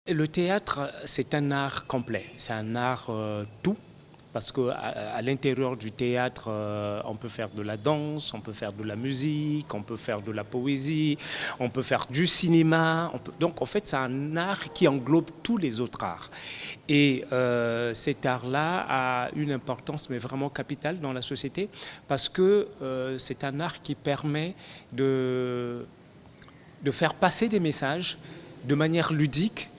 Le théâtre, c'est un art complet, c'est un art tout, parce qu'à l'intérieur du théâtre, on peut faire de la danse, on peut faire de la musique, on peut faire de la poésie, on peut faire du cinéma. Donc en fait, c'est un art qui englobe tous les autres arts. Et cet art-là a une importance, mais vraiment capitale dans la société, parce que c'est un art qui permet de faire passer des messages de manière ludique.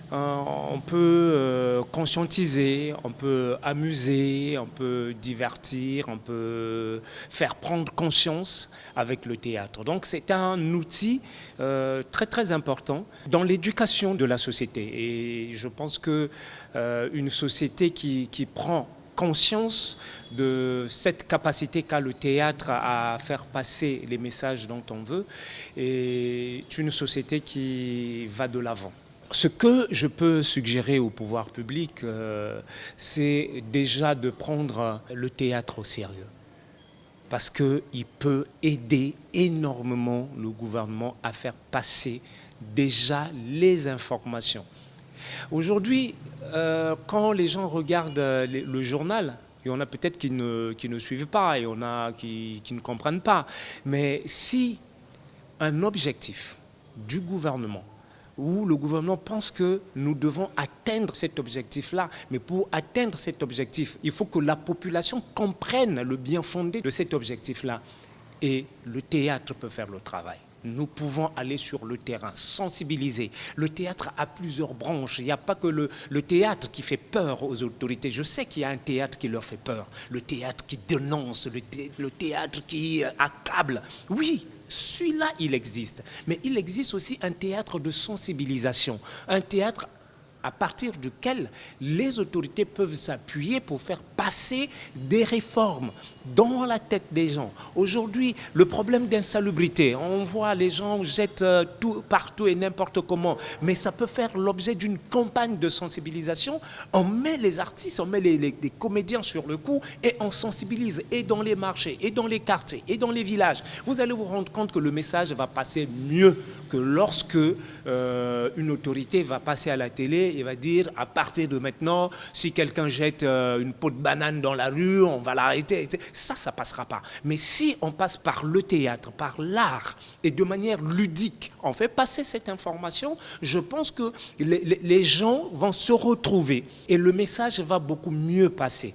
On peut conscientiser, on peut amuser, on peut divertir, on peut faire prendre conscience avec le théâtre. Donc c'est un outil très très important dans l'éducation de la société. Et je pense que une société qui prend conscience de cette capacité qu'a le théâtre à faire passer les messages dont on veut est une société qui va de l'avant. Ce que je peux suggérer au pouvoir public, c'est déjà de prendre le théâtre au sérieux. Parce qu'il peut aider énormément le gouvernement à faire passer déjà les informations. Aujourd'hui, quand les gens regardent le journal, il y en a peut-être qui ne suivent pas, et il y en a qui ne comprennent pas. Mais si un objectif du gouvernement, où le gouvernement pense que nous devons atteindre cet objectif-là. Mais pour atteindre cet objectif, il faut que la population comprenne le bien fondé de cet objectif-là. Et le théâtre peut faire le travail. Nous pouvons aller sur le terrain, sensibiliser. Le théâtre a plusieurs branches. Il n'y a pas que le théâtre qui fait peur aux autorités. Je sais qu'il y a un théâtre qui leur fait peur. Le théâtre qui dénonce, le théâtre qui accable. Oui, celui-là, il existe. Mais il existe aussi un théâtre de sensibilisation. Un théâtre à partir duquel les autorités peuvent s'appuyer pour faire passer des réformes dans la tête des gens. Aujourd'hui, le problème d'insalubrité, on voit les gens jettent tout partout et n'importe comment, mais ça peut faire l'objet d'une campagne de sensibilisation. On met les artistes, on met les comédiens sur le coup et on sensibilise et dans les marchés, et dans les quartiers, et dans les villages. Vous allez vous rendre compte que le message va passer mieux que lorsque une autorité va passer à la télé et va dire à partir de maintenant, si quelqu'un jette une peau de banane dans la rue, on va l'arrêter. Ça passera pas. Mais si on passe par le théâtre, par l'art, et de manière ludique, on fait passer cette information, je pense que les gens vont se retrouver et le message va beaucoup mieux passer.